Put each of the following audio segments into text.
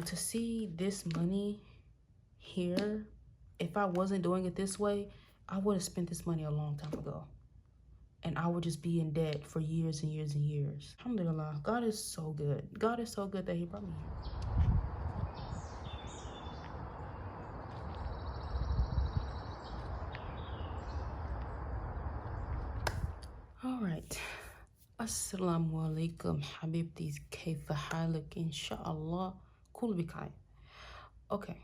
to see this money here, if I wasn't doing it this way, I would have spent this money a long time ago. And I would just be in debt for years and years and years. Alhamdulillah, God is so good. God is so good that he brought me here. All right. Assalamu alaikum, habibtis. Kayfa halik? Inshallah. Kul bikay. Okay.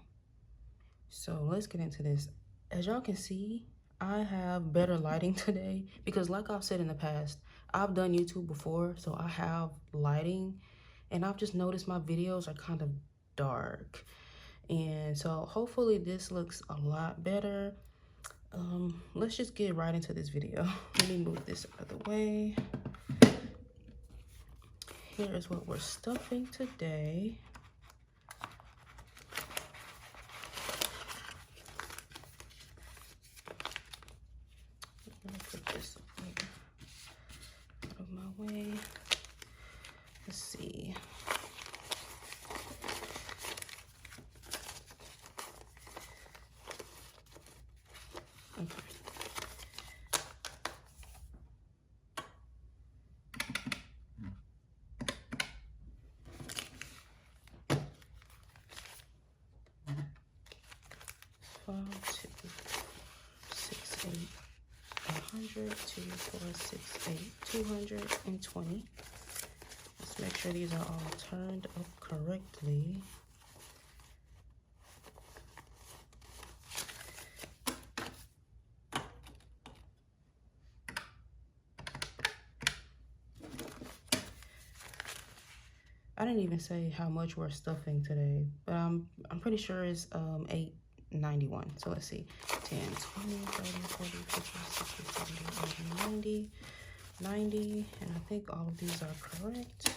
So let's get into this. As y'all can see, I have better lighting today because like I've said in the past, I've done YouTube before, so I have lighting, and I've just noticed my videos are kind of dark. And so hopefully this looks a lot better. Let's just get right into this video. Let me move this out of the way. Here is what we're stuffing today. Put this out of my way. Let's see. Okay. Five, 2, 6, 8. 100, 2, 4, 6, 8, 220. Let's make sure these are all turned up correctly. I didn't even say how much we're stuffing today, but I'm pretty sure it's $8.91. So let's see. 10, 20, 30, 40, 50, 60, 70, 80, 90, and I think all of these are correct.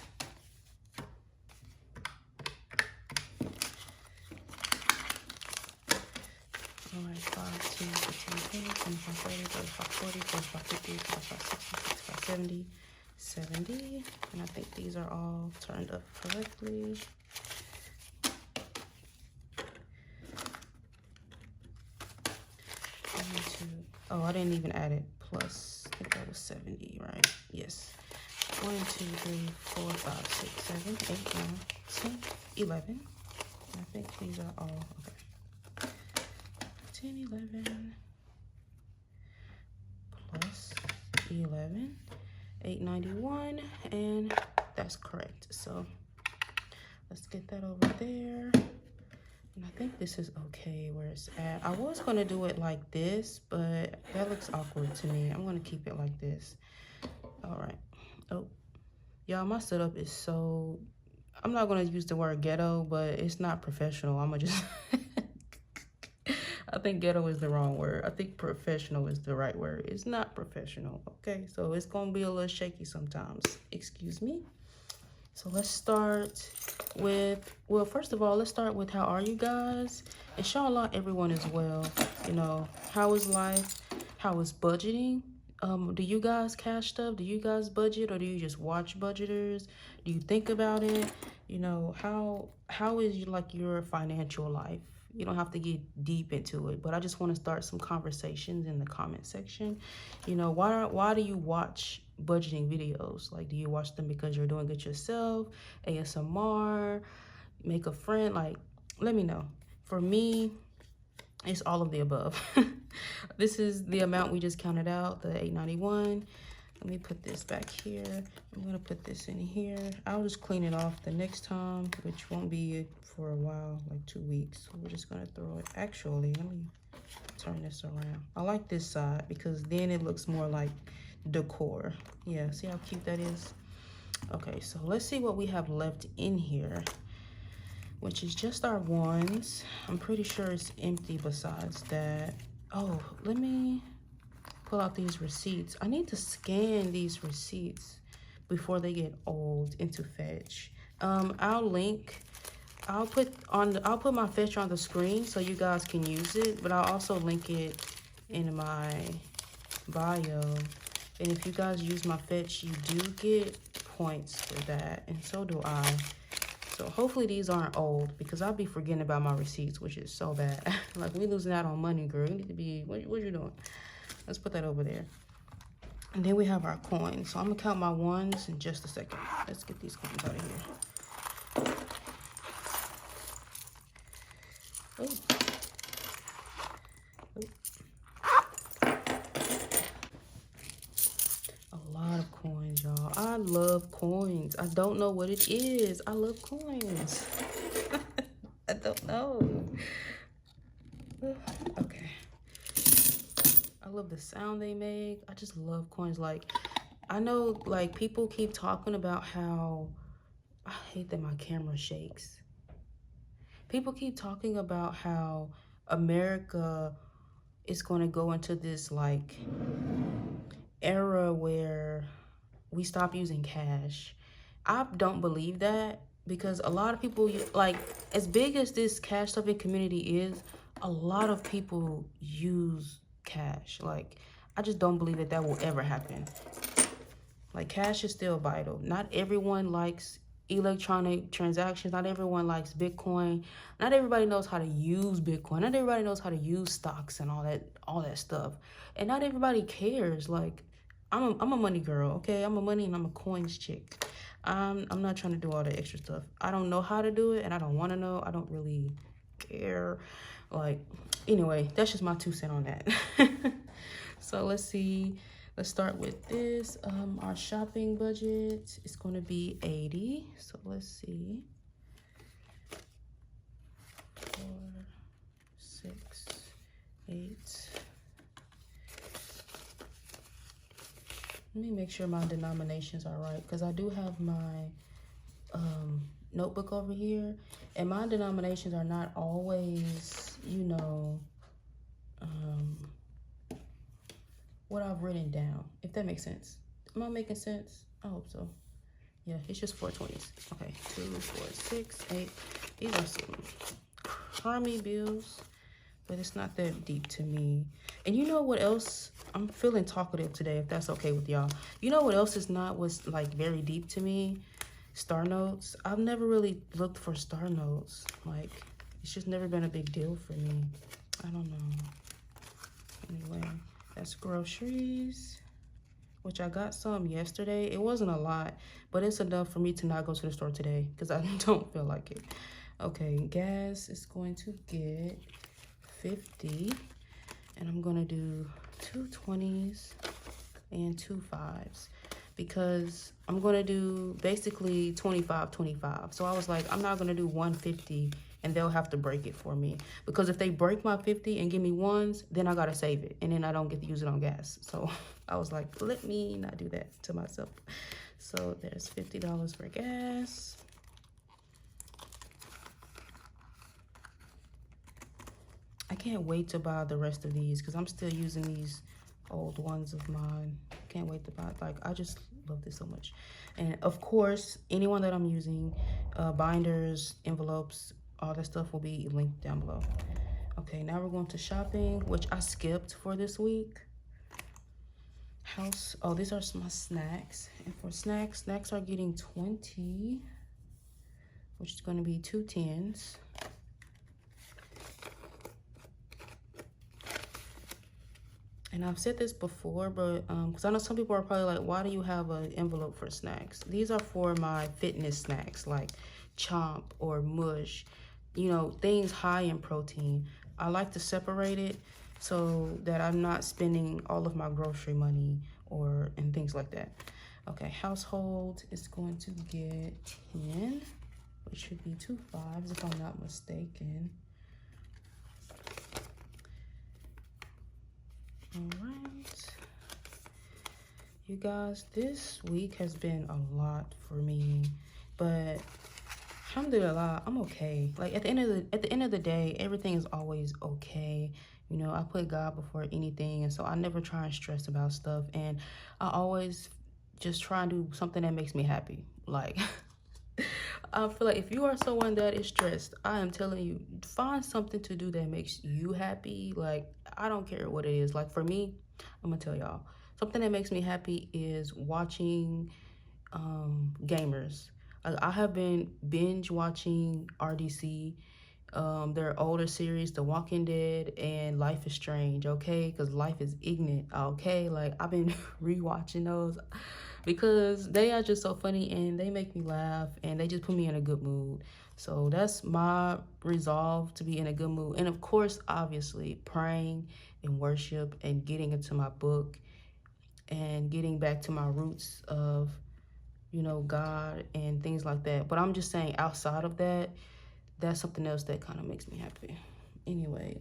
All right, 5, 10, 15, 20, 25, 30, 35, 40, 45, 50, 55, 60, 65, 70, 70, and I think these are all turned up correctly. Oh, I didn't even add it. Plus, I think that was 70, right? Yes. 1, 2, 3, 4, 5, 6, 7, 8, 9, 10, 11. And I think these are all okay. 10, 11 plus 11, 891, and that's correct. So let's get that over there. And I think this is okay where it's at. I was going to do it like this, but that looks awkward to me. I'm going to keep it like this. All right. Oh, y'all, my setup is so... I'm not going to use the word ghetto, but it's not professional. I'm going to just... I think ghetto is the wrong word. I think professional is the right word. It's not professional, okay? So it's going to be a little shaky sometimes. Excuse me. So let's start with, well, first of all, let's start with how are you guys? Inshallah, everyone is well. You know, how is life? How is budgeting? Do you guys cash stuff? Do you guys budget, or do you just watch budgeters? Do you think about it? You know, how is your financial life? You don't have to get deep into it, but I just want to start some conversations in the comment section. You know, why do you watch budgeting videos? Like, do you watch them because you're doing it yourself, ASMR, make a friend? Like, let me know. For me, it's all of the above. This is the amount we just counted out, the $8.91. Let me put this back here. I'm gonna put this in here. I'll just clean it off the next time, which won't be for a while, like 2 weeks. So we're just gonna throw it. Actually, let me turn this around. I like this side because then it looks more like decor. Yeah, see how cute that is? Okay, so let's see what we have left in here, which is just our ones. I'm pretty sure it's empty besides that. Oh, let me pull out these receipts. I need to scan these receipts before they get old into Fetch. I'll put my Fetch on the screen so you guys can use it, but I'll also link it in my bio. And if you guys use my Fetch, you do get points for that, and so do I. So hopefully these aren't old, because I'll be forgetting about my receipts, which is so bad. Like, we losing out on money, girl. You need to be, what you doing? Let's put that over there. And then we have our coins. So I'm gonna count my ones in just a second. Let's get these coins out of here. Oh. A lot of coins, y'all. I love coins. I don't know what it is. I love coins. I don't know. Okay. I love the sound they make. I just love coins. Like, I know, like, people keep talking about how, I hate that my camera shakes. People keep talking about how America is going to go into this, like, era where we stop using cash. I don't believe that, because a lot of people, like, as big as this cash stuffing community is, a lot of people use cash. Like, I just don't believe that that will ever happen. Like, cash is still vital. Not everyone likes electronic transactions. Not everyone likes Bitcoin. Not everybody knows how to use Bitcoin. Not everybody knows how to use stocks and all that stuff. And not everybody cares. Like, I'm a money girl, okay? I'm a money and I'm a coins chick. I'm not trying to do all the extra stuff. I don't know how to do it, and I don't want to know. I don't really care. Like, anyway, that's just my 2 cents on that. So let's see. Let's start with this. Our shopping budget is going to be 80. So let's see. 4, 6, 8. Let me make sure my denominations are right, because I do have my notebook over here, and my denominations are not always, you know, what I've written down, if that makes sense. Am I making sense? I hope so. Yeah, it's just 420s. Okay, 2, 4, 6, 8. These are some crummy bills, but it's not that deep to me. And you know what else? I'm feeling talkative today, if that's okay with y'all. You know what else was like very deep to me? Star notes. I've never really looked for star notes. Like, it's just never been a big deal for me. I don't know. Anyway, that's groceries, which I got some yesterday. It wasn't a lot, but it's enough for me to not go to the store today, because I don't feel like it. Okay, gas is going to get 50, and I'm gonna do 2 20s and 2 5s, because I'm gonna do basically 25 25. So I was like, I'm not gonna do 150 and they'll have to break it for me, because if they break my 50 and give me ones, then I gotta save it, and then I don't get to use it on gas. So I was like, let me not do that to myself. So there's $50 for gas. I can't wait to buy the rest of these, because I'm still using these old ones of mine. Can't wait to buy it. Like, I just love this so much. And of course, anyone that I'm using, binders, envelopes, all that stuff will be linked down below. Okay, now we're going to shopping, which I skipped for this week. House, oh, these are my snacks. And for snacks are getting 20, which is going to be 2 10s. And I've said this before, but because I know some people are probably like, why do you have an envelope for snacks? These are for my fitness snacks, like Chomp or Mush, you know, things high in protein. I like to separate it so that I'm not spending all of my grocery money and things like that. Okay, household is going to get 10, which should be 2 5s if I'm not mistaken. All right, you guys, this week has been a lot for me, but alhamdulillah, I'm okay. Like, at the end of the day, everything is always okay. You know, I put God before anything, and so I never try and stress about stuff, and I always just try and do something that makes me happy. Like, I feel like if you are someone that is stressed, I am telling you, find something to do that makes you happy. Like, I don't care what it is. Like, for me, I'm gonna tell y'all, something that makes me happy is watching gamers. I have been binge watching RDC, their older series, The Walking Dead and Life is Strange, okay? Because Life is Ignorant, okay? Like, I've been rewatching those because they are just so funny and they make me laugh and they just put me in a good mood. So that's my resolve, to be in a good mood. And of course, obviously, praying and worship and getting into my book and getting back to my roots of, you know, God and things like that. But I'm just saying, outside of that, that's something else that kind of makes me happy. Anyway,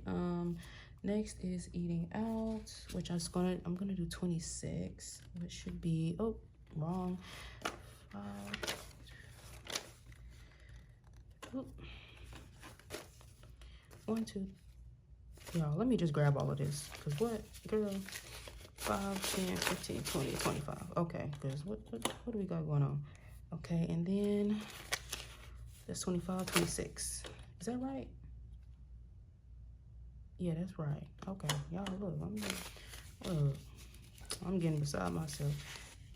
next is eating out, which I'm gonna do 26, which should be, oh, wrong. 5. Oop. 1, 2. Y'all, let me just grab all of this, because what, girl? 5, 10, 15, 20, 25. Okay, because what do we got going on? Okay, and then that's 25, 26. Is that right? Yeah, that's right. Okay, y'all, look, I'm getting beside myself.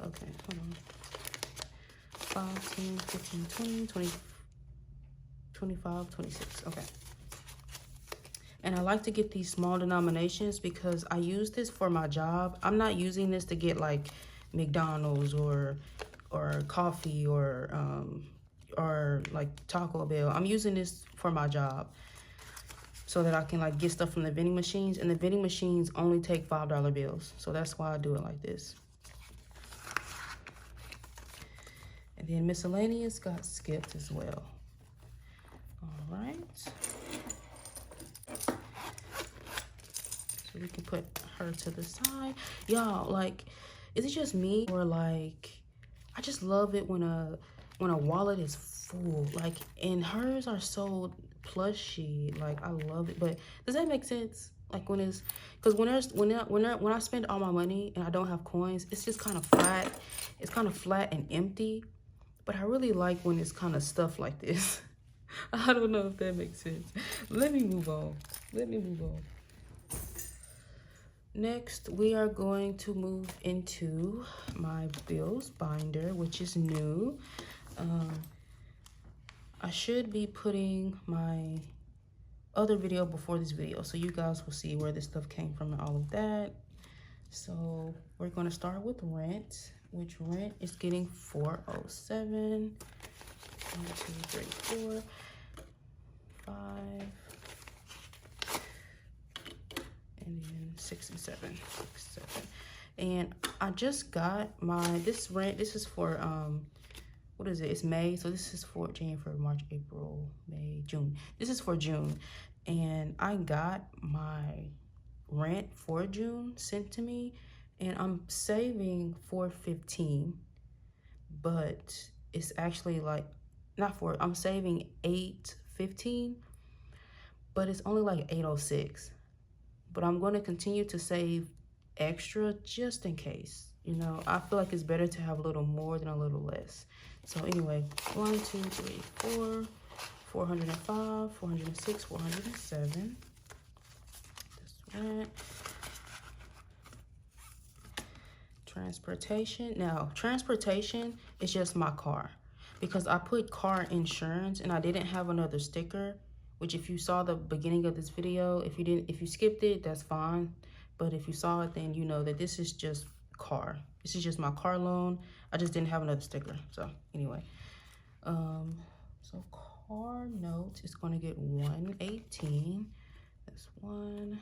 Okay, hold on. 5, 10, 15, 20, 20, 25, 26. Okay. And I like to get these small denominations because I use this for my job. I'm not using this to get like McDonald's or coffee or like Taco Bell. I'm using this for my job so that I can like get stuff from the vending machines, and the vending machines only take $5 bills. So that's why I do it like this. And then miscellaneous got skipped as well. All right. So we can put her to the side. Y'all, like, is it just me, or like, I just love it when a wallet is full, like, and hers are so plushy. Like, I love it. But does that make sense? Like, when it's, because when I spend all my money and I don't have coins, it's just kind of flat. It's kind of flat and empty. But I really like when it's kind of stuff like this. I don't know if that makes sense. Let me move on. Next, we are going to move into my bills binder, which is new. I should be putting my other video before this video, so you guys will see where this stuff came from and all of that. So we're going to start with rent, which rent is getting $407. 1, 2, 3, 4, 5. And then 6 and 7. 6, 7. And I just got this rent. This is for what is it? It's May. So this is for January, March, April, May, June. This is for June. And I got my rent for June sent to me, and I'm saving $415, but it's actually like I'm saving $815, but it's only like $806. But I'm going to continue to save extra just in case. You know, I feel like it's better to have a little more than a little less. So anyway, 1, 2, 3, 4, 405, 406, 407. That's right. Transportation. Now, transportation is just my car, because I put car insurance and I didn't have another sticker. Which, if you saw the beginning of this video, if you skipped it, that's fine. But if you saw it, then you know that this is just car. This is just my car loan. I just didn't have another sticker. So anyway, so car note is going to get $118. That's 1.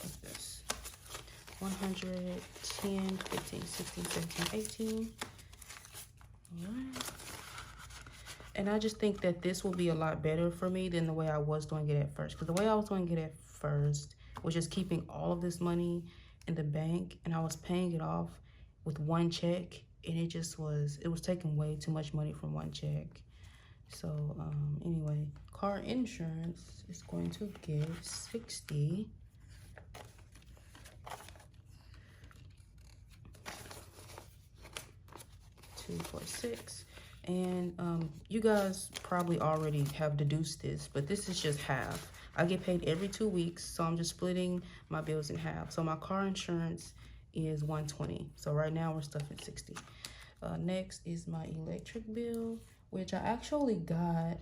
What's this? 110, 15, 16, 17, 18. Alright. And I just think that this will be a lot better for me than the way I was doing it at first. Because the way I was doing it at first was just keeping all of this money in the bank, and I was paying it off with one check, and it was taking way too much money from one check. So anyway, car insurance is going to give $60. 246. And you guys probably already have deduced this, but this is just half. I get paid every 2 weeks, so I'm just splitting my bills in half. So my car insurance is 120. So right now we're stuck at 60. Next is my electric bill, which I actually got.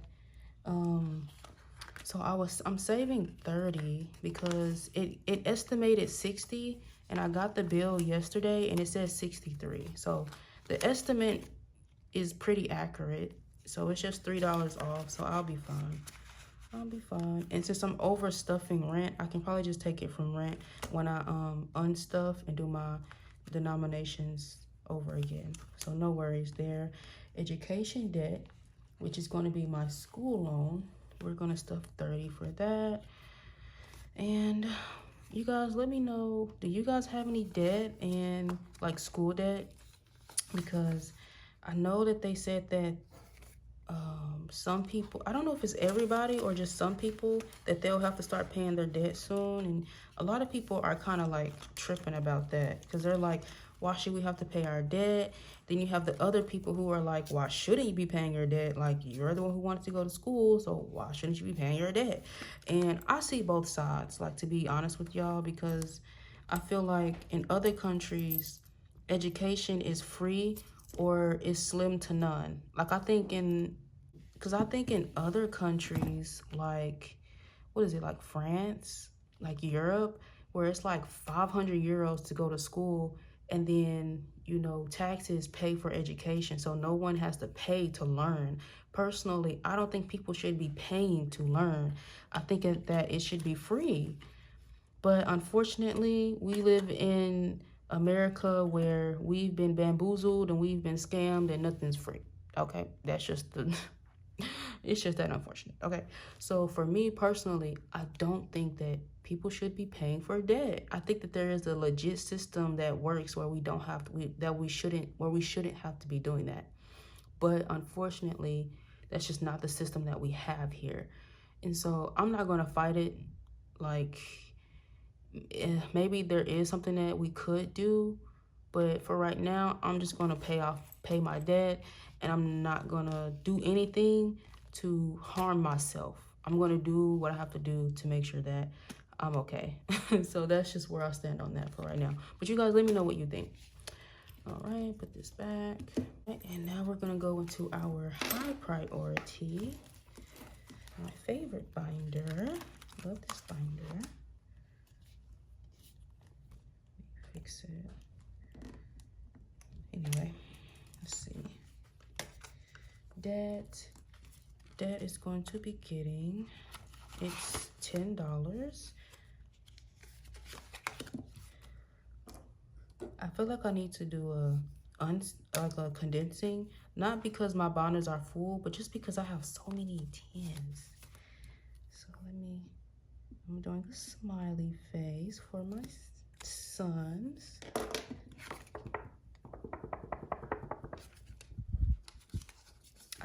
So I'm saving 30 because it estimated 60, and I got the bill yesterday and it says 63. So the estimate is pretty accurate. So it's just $3 off. So I'll be fine. I'll be fine. And since I'm overstuffing rent, I can probably just take it from rent when I unstuff and do my denominations over again. So no worries there. Education debt, which is going to be my school loan. We're going to stuff 30 for that. And you guys, let me know, do you guys have any debt and like school debt? Because I know that they said that some people, I don't know if it's everybody or just some people, that they'll have to start paying their debt soon. And a lot of people are kind of like tripping about that because they're like, why should we have to pay our debt? Then you have the other people who are like, why shouldn't you be paying your debt? Like, you're the one who wanted to go to school, so why shouldn't you be paying your debt? And I see both sides, like, to be honest with y'all, because I feel like in other countries, education is free or is slim to none. Like, I think in other countries, like, what is it, like France, like Europe, where it's like 500 euros to go to school, and then, you know, taxes pay for education, so no one has to pay to learn. Personally, I don't think people should be paying to learn. I think that it should be free. But unfortunately, we live in America where we've been bamboozled and we've been scammed and nothing's free. Okay, that's just the it's just that unfortunate. Okay, so for me personally, I don't think that people should be paying for debt. I think that there is a legit system that works where we don't have to, we shouldn't have to be doing that. But unfortunately, that's just not the system that we have here. And so I'm not going to fight it. Like, maybe there is something that we could do, but for right now, I'm just going to pay my debt, and I'm not going to do anything to harm myself. I'm going to do what I have to do to make sure that I'm okay. So that's just where I stand on that for right now. But you guys, let me know what you think. All right, put this back. And now we're going to go into our high priority, my favorite binder. Love this binder. Fix it. Anyway, let's see. Debt is going to be getting, it's $10. I feel like I need to do a condensing, not because my binders are full, but just because I have so many 10s. So I'm doing a smiley face for my sons.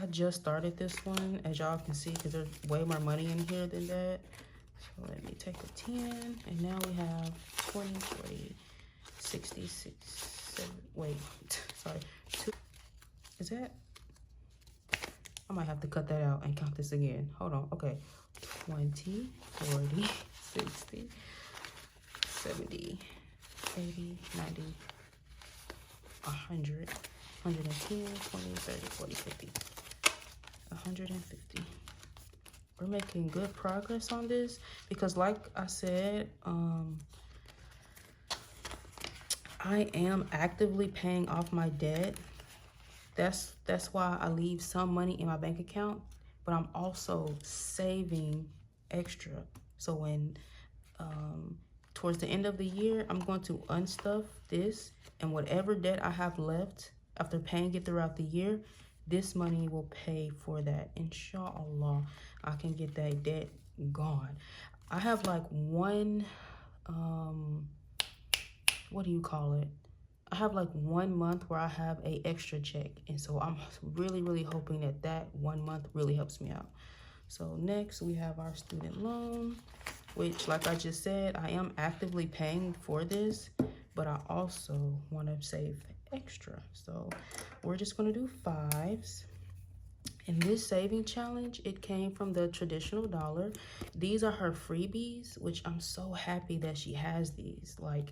I just started this one, as y'all can see, because there's way more money in here than that. So let me take a 10, and now we have 20, 40, 66, 7, wait, sorry, 2. Is that? I might have to cut that out and count this again. Hold on, okay. 20, 40, 60, 70, 80, 90, 100, 110, 20, 30, 40, 50. 150. We're making good progress on this because, like I said, I am actively paying off my debt. That's why I leave some money in my bank account, but I'm also saving extra. So when towards the end of the year, I'm going to unstuff this, and whatever debt I have left after paying it throughout the year, this money will pay for that. Inshallah, I can get that debt gone. I have like one, what do you call it? I have like 1 month where I have a extra check. And so I'm really, really hoping that that 1 month really helps me out. So next we have our student loan, which, like I just said, I am actively paying for this, but I also want to save extra. So we're just going to do 5s. And this saving challenge, it came from the traditional dollar. These are her freebies, which I'm so happy that she has these. Like,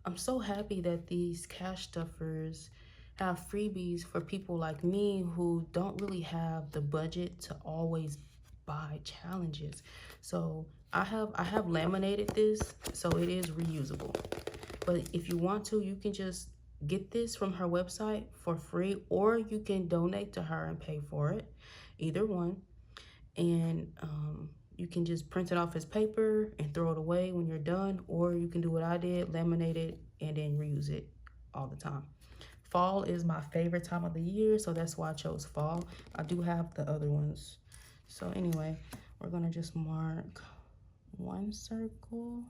I'm so happy that these cash stuffers have freebies for people like me who don't really have the budget to always buy challenges. So I have laminated this, so it is reusable. But if you want to, you can just get this from her website for free, or you can donate to her and pay for it. Either one. And you can just print it off as paper and throw it away when you're done, or you can do what I did, laminate it and then reuse it all the time. Fall is my favorite time of the year, so that's why I chose fall. I do have the other ones. So anyway, we're gonna just mark one circle,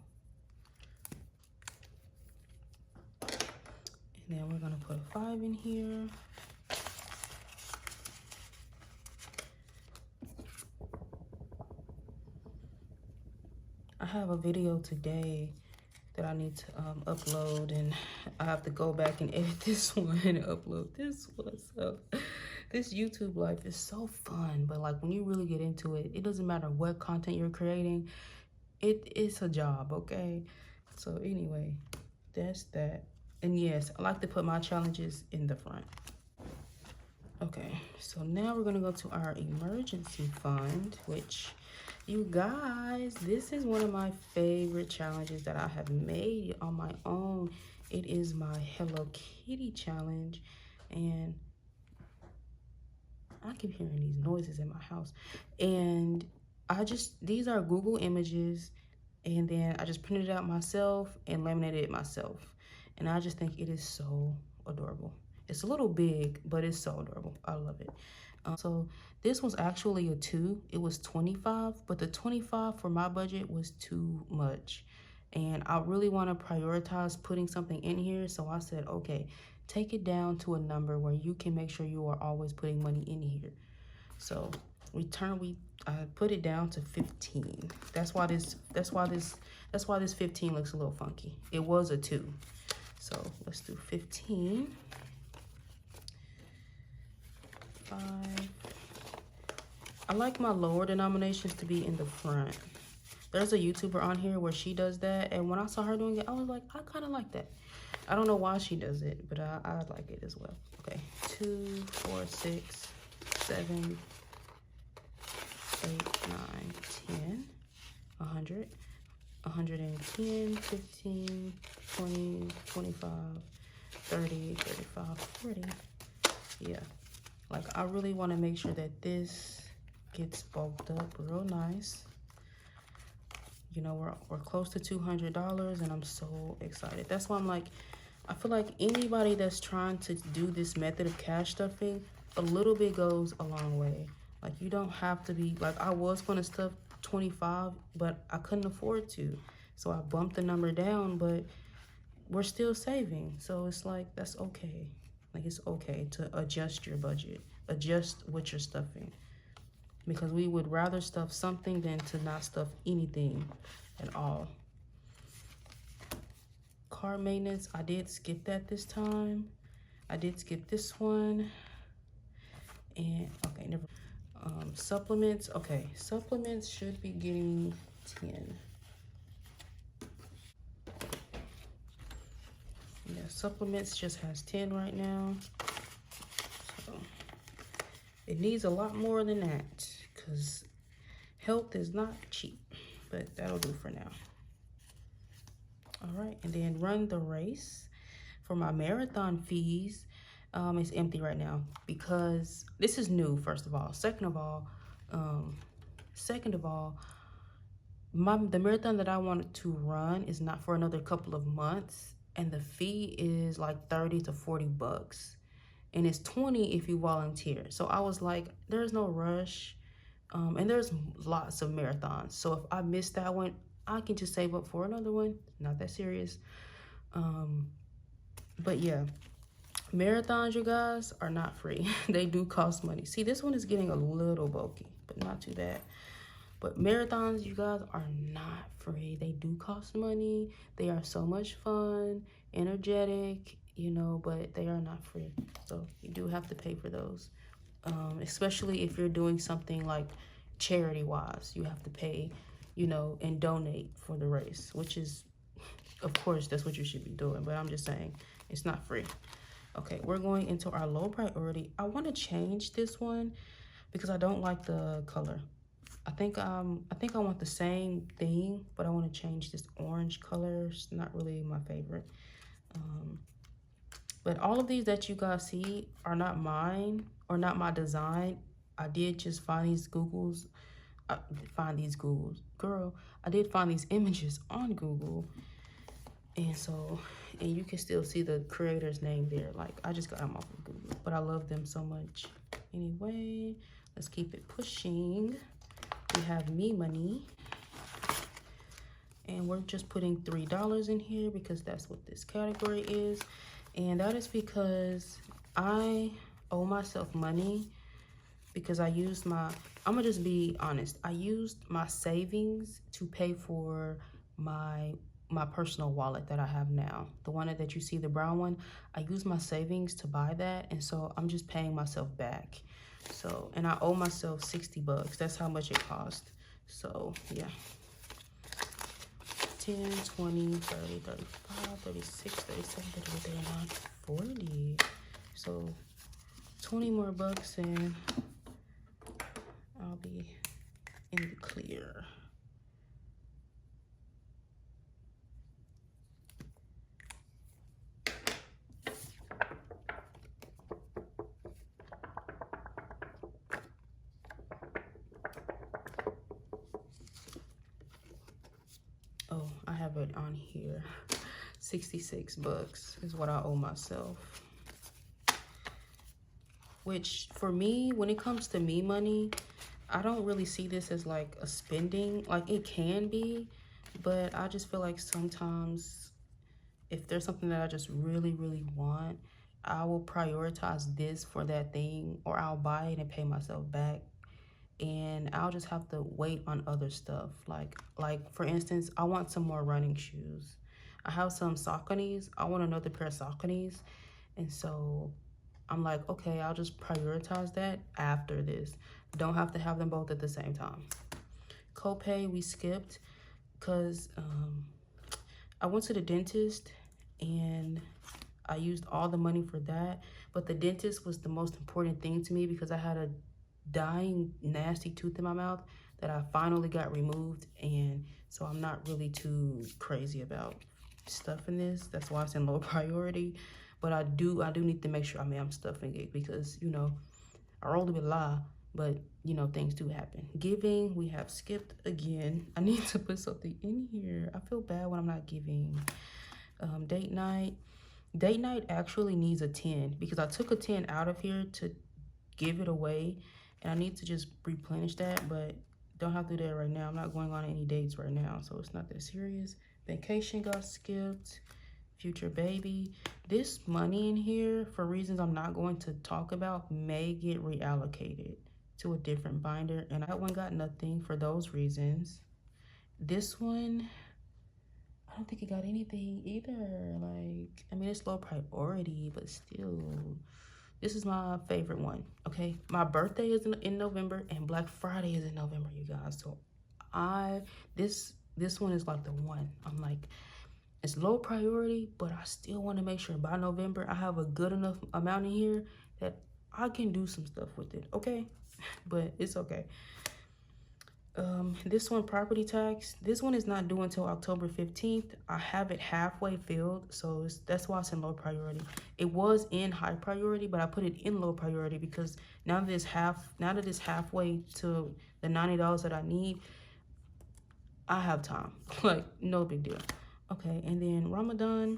and then we're gonna put a 5 in here. I have a video today that I need to upload, and I have to go back and edit this one and upload this one. So this YouTube life is so fun, but like when you really get into it, it doesn't matter what content you're creating, it's a job, okay? So anyway, that's that. And yes, I like to put my challenges in the front. Okay, so now we're gonna go to our emergency fund, which, you guys, this is one of my favorite challenges that I have made on my own. It is my Hello Kitty challenge, and I keep hearing these noises in my house. And these are Google images, and then I just printed it out myself and laminated it myself. And I just think it is so adorable. It's a little big, but it's so adorable. I love it. So this was actually a 2. It was 25, but the 25 for my budget was too much. And I really want to prioritize putting something in here. So I said, okay, take it down to a number where you can make sure you are always putting money in here. So I put it down to 15. That's why this 15 looks a little funky. It was a 2. So let's do 15. 5. I like my lower denominations to be in the front. There's a YouTuber on here where she does that, and when I saw her doing it, I was like, I kind of like that. I don't know why she does it, but I like it as well. Okay, 2, 4, 6, 7, 8, 9, 10, 100, 110, 15, 20, 25, 30, 35, 40. Yeah. Like, I really want to make sure that this gets bulked up real nice. You know, we're close to $200, and I'm so excited. That's why I'm like, I feel like anybody that's trying to do this method of cash stuffing, a little bit goes a long way. Like, you don't have to be, like, I was going to stuff 25, but I couldn't afford to. So I bumped the number down, but we're still saving. So it's like, that's okay. Like, it's okay to adjust your budget, adjust what you're stuffing, because we would rather stuff something than to not stuff anything at all. Car maintenance, I did skip that this time. I did skip this one. And, okay, never. Supplements, okay, supplements should be getting 10. Yeah, supplements just has 10 right now. So it needs a lot more than that, because health is not cheap, but that'll do for now. All right, and then run the race. For my marathon fees, it's empty right now because this is new, first of all. Second of all, the marathon that I wanted to run is not for another couple of months, and the fee is like 30 to 40 bucks, and it's 20 if you volunteer. So I was like, there's no rush, and there's lots of marathons. So if I miss that one, I can just save up for another one. Not that serious. But yeah, marathons, you guys, are not free. They do cost money. See, this one is getting a little bulky, but not too bad. But marathons, you guys, are not free. They do cost money. They are so much fun, energetic, you know, but they are not free. So you do have to pay for those. Especially if you're doing something like charity-wise, you have to pay, you know, and donate for the race, which is of course, that's what you should be doing, but I'm just saying it's not free. Okay, we're going into our low priority. I want to change this one because I don't like the color. I think I want the same thing, but I want to change this orange color. It's not really my favorite. But all of these that you guys see are not mine or not my design. I did just find these Googles. Girl, I did find these images on Google. And so, and you can still see the creator's name there. Like, I just got them off of Google, but I love them so much. Anyway, let's keep it pushing. We have Me Money. And we're just putting $3 in here because that's what this category is. And that is because I owe myself money because I used my, I'm gonna just be honest. I used my savings to pay for my personal wallet that I have now. The one that you see, the brown one, I used my savings to buy that. And so I'm just paying myself back. So, and I owe myself 60 bucks. That's how much it cost. So yeah. 10, 20, 30, 35, 36, 37, 38, 39, 40. So 20 more bucks and I'll be in the clear. Oh, I have it on here. 66 bucks is what I owe myself. Which for me, when it comes to Me Money, I don't really see this as like a spending. Like it can be, but I just feel like sometimes if there's something that I just really, really want, I will prioritize this for that thing, or I'll buy it and pay myself back. And I'll just have to wait on other stuff. Like for instance, I want some more running shoes. I have some Sauconys. I want another pair of Sauconys. And so I'm like, okay, I'll just prioritize that after this. Don't have to have them both at the same time. Copay, we skipped because I went to the dentist and I used all the money for that. But the dentist was the most important thing to me because I had a dying nasty tooth in my mouth that I finally got removed, and so I'm not really too crazy about stuffing this. That's why it's in low priority, but I do need to make sure I'm stuffing it because, you know, I rolled with lie, but you know, things do happen. Giving, we have skipped again. I need to put something in here. I feel bad when I'm not giving. Date night actually needs a 10 because I took a 10 out of here to give it away. And I need to just replenish that, but don't have to do that right now. I'm not going on any dates right now, so it's not that serious. Vacation got skipped. Future baby. This money in here, for reasons I'm not going to talk about, may get reallocated to a different binder. And that one got nothing for those reasons. This one, I don't think it got anything either. Like, I mean, it's low priority, but still. This is my favorite one, okay? My birthday is in November and Black Friday is in November, you guys. So this one is like the one. I'm like, it's low priority, but I still want to make sure by November I have a good enough amount in here that I can do some stuff with it, okay? But it's okay. This one, property tax, this one is not due until October 15th. I have it halfway filled, so that's why it's in low priority. It was in high priority, but I put it in low priority because now that it's halfway to the $90 that I need, I have time. Like, no big deal. Okay, and then Ramadan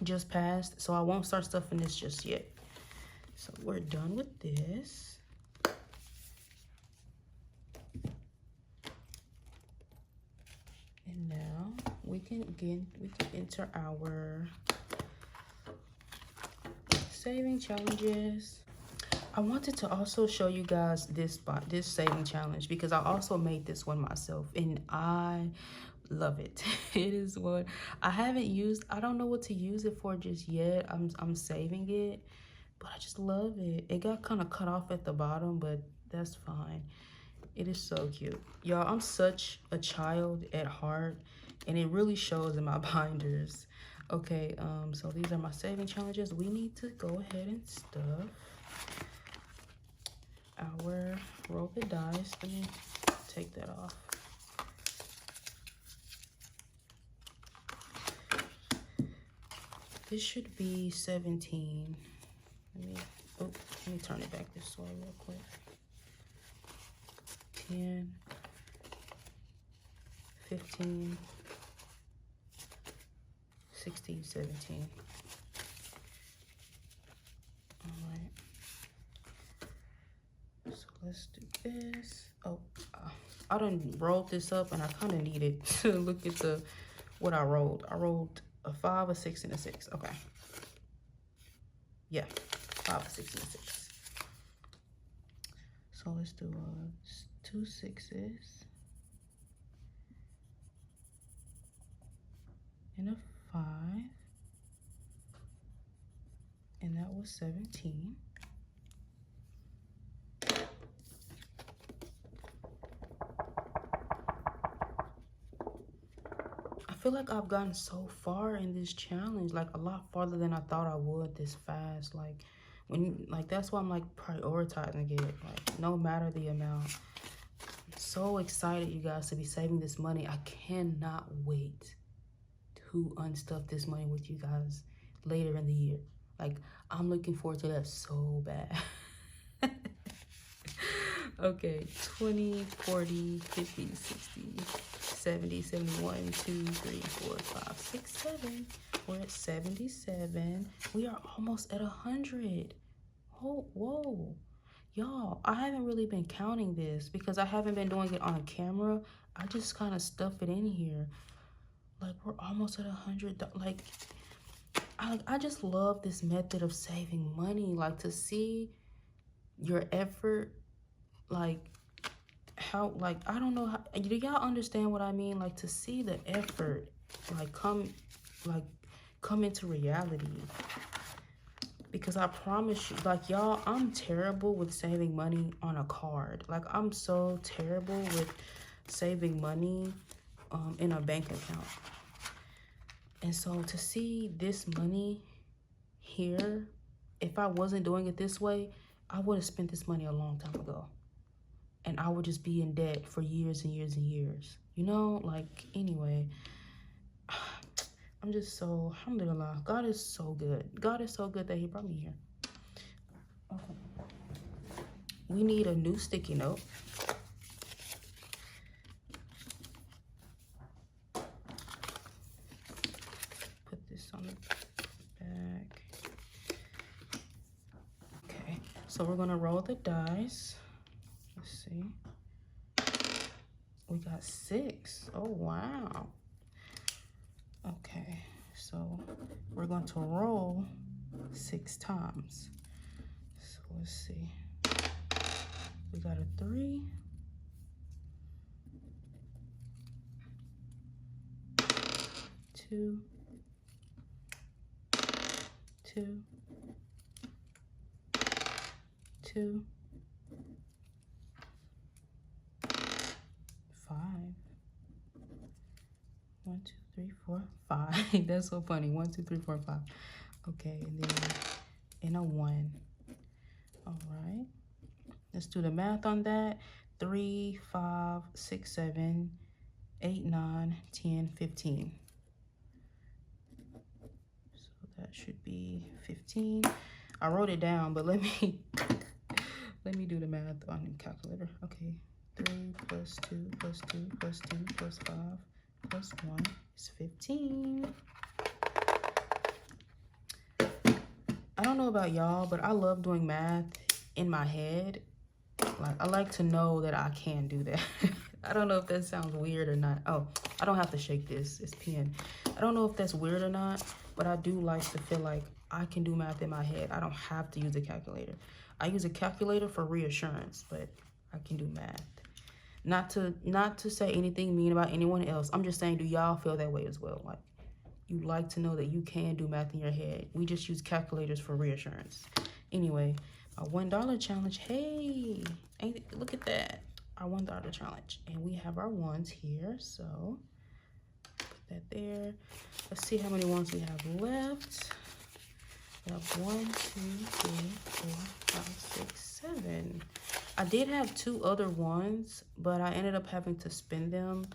just passed, so I won't start stuffing this just yet. So we're done with this. And now we can enter our saving challenges. I wanted to also show you guys this saving challenge because I also made this one myself and I love it. It is one I haven't used. I don't know what to use it for just yet. I'm saving it, but I just love it. It got kind of cut off at the bottom, but that's fine. It is so cute. Y'all, I'm such a child at heart, And it really shows in my binders. Okay, so these are my saving challenges. We need to go ahead and stuff our roll the dice. Let me take that off. This should be 17. Let me turn it back this way real quick. 10, 15, 16, 17. All right. So let's do this. Oh, I done rolled this up, and I kind of needed to look at what I rolled. I rolled a 5, a 6, and a 6. Okay. Yeah, 5, a 6, and a 6. So let's do 2 6s and a 5, and that was 17. I feel like I've gotten so far in this challenge, like a lot farther than I thought I would this fast. Like that's why I'm like prioritizing it, like no matter the amount. I'm so excited, you guys, to be saving this money. I cannot wait to unstuff this money with you guys later in the year. Like, I'm looking forward to that so bad. Okay, 20, 40, 50, 60, 70, 71, 2, 3, 4, 5, 6, 7. We're at 77. We are almost at 100. Oh, whoa. Y'all, I haven't really been counting this because I haven't been doing it on camera. I just kind of stuff it in here. Like, we're almost at 100. Like, I just love this method of saving money. Like, to see your effort, like, how, like, I don't know how, do y'all understand what I mean? Like, to see the effort, like, come into reality. Because I promise you, like, y'all, I'm terrible with saving money on a card. Like, I'm so terrible with saving money in a bank account. And so to see this money here, if I wasn't doing it this way, I would have spent this money a long time ago. And I would just be in debt for years and years and years. You know, like, anyway, I'm just so, alhamdulillah, God is so good. God is so good that he brought me here. Okay. We need a new sticky note. Put this on the back. Okay, so we're gonna roll the dice. Let's see. We got 6. Oh, wow. Okay, so we're going to roll 6 times. So let's see. We got a 3. 2. 2. 2. 5. 1, 2, 3, 4, 5. That's so funny. 1, 2, 3, 4, 5. Okay, and then in a 1. All right. Let's do the math on that. 3, 5, 6, 7, 8, 9, 10, 15. So that should be 15. I wrote it down, but let me do the math on the calculator. Okay. 3 plus 2 plus 2 plus 2 plus 5 plus 1 is 15. I don't know about y'all, but I love doing math in my head. Like, I like to know that I can do that. I don't know if that sounds weird or not. Oh, I don't have to shake this. It's pen. I don't know if that's weird or not, but I do like to feel like I can do math in my head. I don't have to use a calculator. I use a calculator for reassurance, but I can do math. Not to say anything mean about anyone else. I'm just saying, do y'all feel that way as well? Like, you like to know that you can do math in your head. We just use calculators for reassurance. Anyway, our $1 challenge. Hey, look at that. Our $1 challenge. And we have our ones here. So put that there. Let's see how many ones we have left. We have 1, 2, 3, 4, 5, 6, 7. I did have 2 other ones, but I ended up having to spend them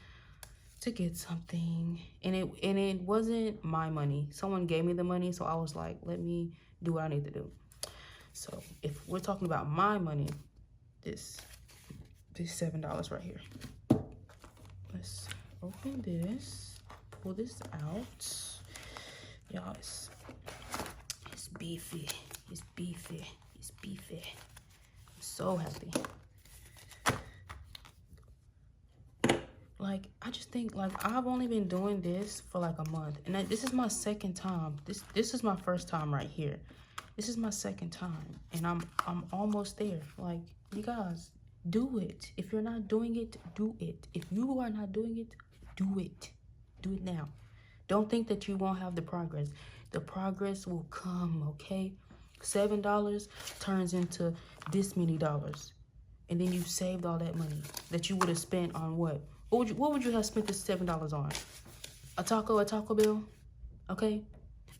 to get something, and it wasn't my money. Someone gave me the money, so I was like, let me do what I need to do. So if we're talking about my money, this $7 right here. Let's open this, pull this out. Y'all, it's beefy. It's beefy. It's beefy. I'm so happy. Like, I just think, like, I've only been doing this for like a month, and this is my second time. This is my first time right here. This is my second time, and I'm almost there. Like, you guys, do it. If you're not doing it, do it. If you are not doing it, do it. Do it now. Don't think that you won't have the progress. The progress will come, okay? $7 turns into this many dollars, and then you've saved all that money that you would have spent on what? What would you have spent this $7 on? A Taco Bell, okay?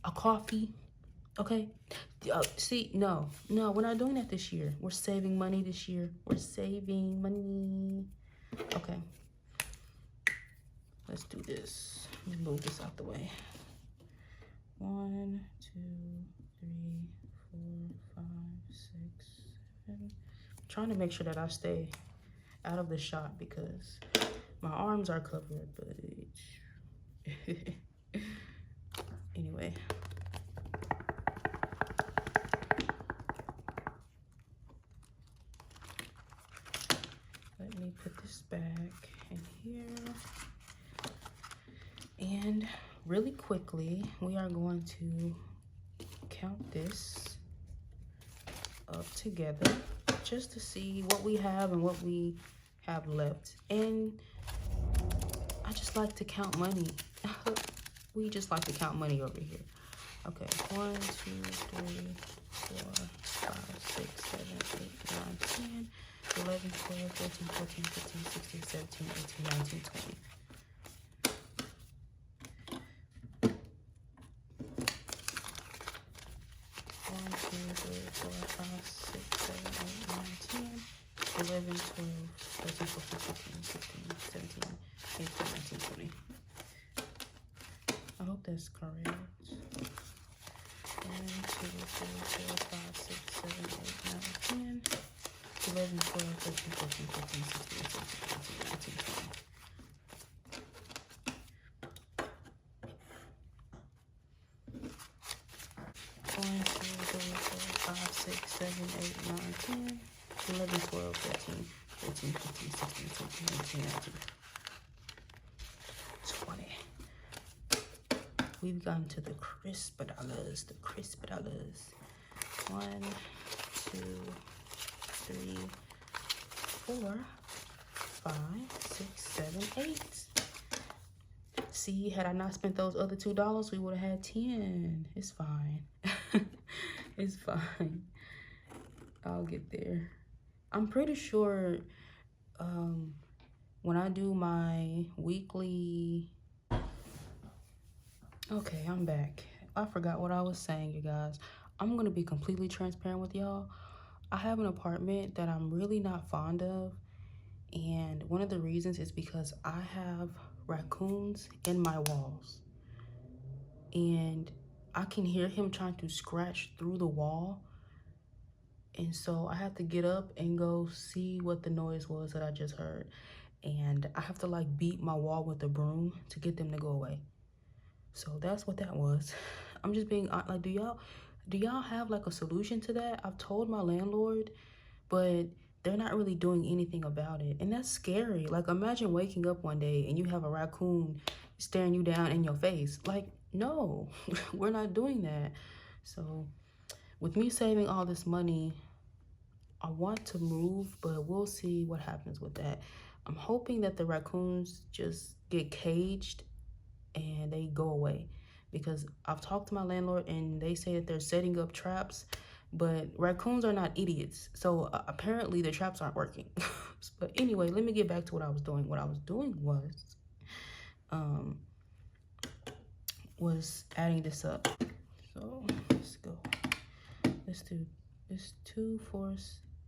A coffee, okay? See, no, we're not doing that this year. We're saving money this year. We're saving money. Okay. Let's do this. Let me move this out the way. 1, 2, 3, 4, 5, 6, 7. I'm trying to make sure that I stay out of the shot because my arms are covered, but anyway. Let me put this back in here. And really quickly, we are going to count this up together just to see what we have and what we have left. And I just like to count money. We just like to count money over here. Okay, 1, 2, 3, 4, 5, 6, 7, 8, 9, 10, 11, 12, 13, 14, 15, 16, 17, 18, 19, 20. 11, 12, 13, 14, 15, 16, 17, 18, 19, 20. I hope that's correct. 1, 2, 3, 4, 5, 6, 7, 8, 9, 10, 11, 12, 13, 14, 15, 16, 17, 18, 19, 20. 1, 2, 3, 4, 5, 6, 7, 8, 9, 10. 11, 12, 13, 14, 15, 16, 17, 18, 19, 20. We've gotten to the crisp dollars. The crisp dollars. 1, 2, 3, 4, 5, 6, 7, 8. See, had I not spent those other $2, we would have had 10. It's fine. It's fine. I'll get there. I'm pretty sure when I do my weekly... Okay, I'm back. I forgot what I was saying, you guys. I'm going to be completely transparent with y'all. I have an apartment that I'm really not fond of. And one of the reasons is because I have raccoons in my walls. And I can hear him trying to scratch through the wall. And so I have to get up and go see what the noise was that I just heard. And I have to like beat my wall with a broom to get them to go away. So that's what that was. I'm just being like, do y'all have like a solution to that? I've told my landlord, but they're not really doing anything about it. And that's scary. Like, imagine waking up one day and you have a raccoon staring you down in your face. Like, no, we're not doing that. So with me saving all this money, I want to move, but we'll see what happens with that. I'm hoping that the raccoons just get caged and they go away, because I've talked to my landlord and they say that they're setting up traps, but raccoons are not idiots. So apparently the traps aren't working. But anyway, let me get back to what I was doing. What I was doing was was adding this up. So let's go. Let's do this 2, 4.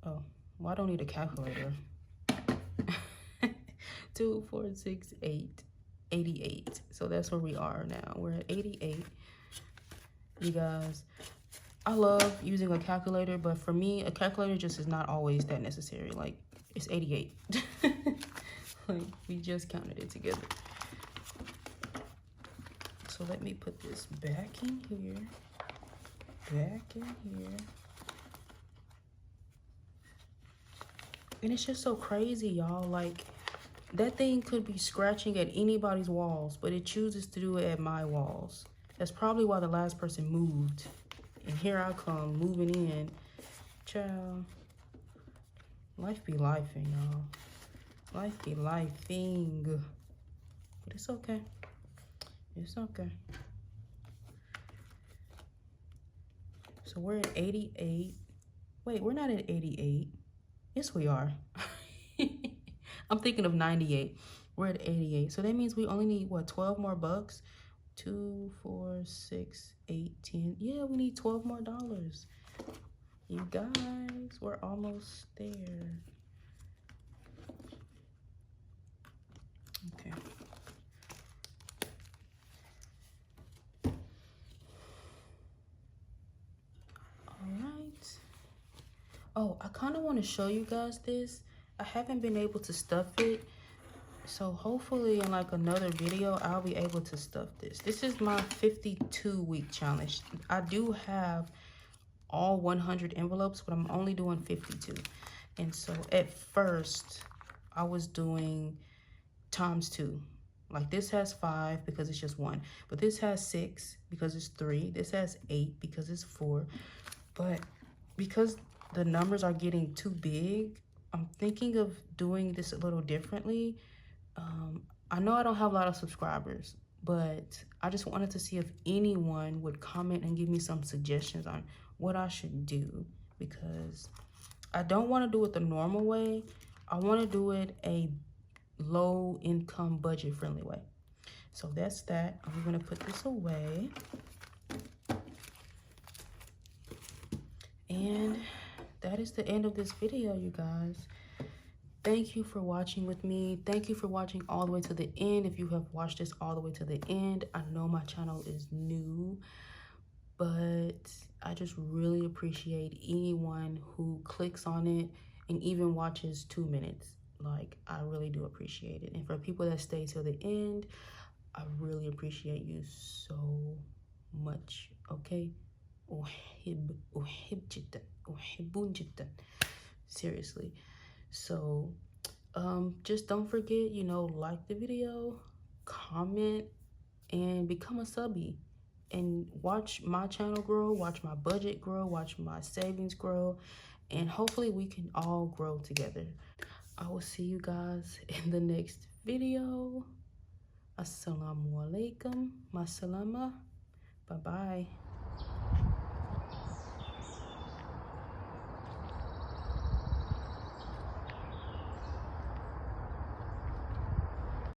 Oh, well, I don't need a calculator. 2, 4, 6, 8, 88. So that's where we are now. We're at 88. You guys, I love using a calculator, but for me, a calculator just is not always that necessary. Like, it's 88. Like, we just counted it together. So let me put this back in here. Back in here. And it's just so crazy, y'all. Like, that thing could be scratching at anybody's walls, but it chooses to do it at my walls. That's probably why the last person moved. And here I come, moving in. Child. Life be lifing, y'all. Life be lifing. But it's okay. It's okay. So we're at 88. Wait, we're not at 88. Yes, we are. I'm thinking of 98. We're at 88. So that means we only need, what, 12 more bucks? 2, 4, 6, 8, 10. Yeah, we need 12 more dollars. You guys, we're almost there. Okay. Oh, I kind of want to show you guys this. I haven't been able to stuff it. So hopefully in like another video, I'll be able to stuff this. This is my 52-week challenge. I do have all 100 envelopes, but I'm only doing 52. And so at first, I was doing ×2. Like this has 5 because it's just 1. But this has 6 because it's 3. This has 8 because it's 4. But because the numbers are getting too big, I'm thinking of doing this a little differently. I know I don't have a lot of subscribers, but I just wanted to see if anyone would comment and give me some suggestions on what I should do, because I don't want to do it the normal way. I want to do it a low income budget friendly way. So that's that. I'm going to put this away. And that is the end of this video, you guys. Thank you for watching with me. Thank you for watching all the way to the end. If you have watched this all the way to the end, I know my channel is new, but I just really appreciate anyone who clicks on it and even watches 2 minutes. Like, I really do appreciate it. And for people that stay till the end, I really appreciate you so much, okay? Seriously. So just don't forget, you know, like the video, comment, and become a subby, and watch my channel grow, watch my budget grow, watch my savings grow, and hopefully we can all grow together. I will see you guys in the next video. Assalamu alaikum, masalama, bye bye.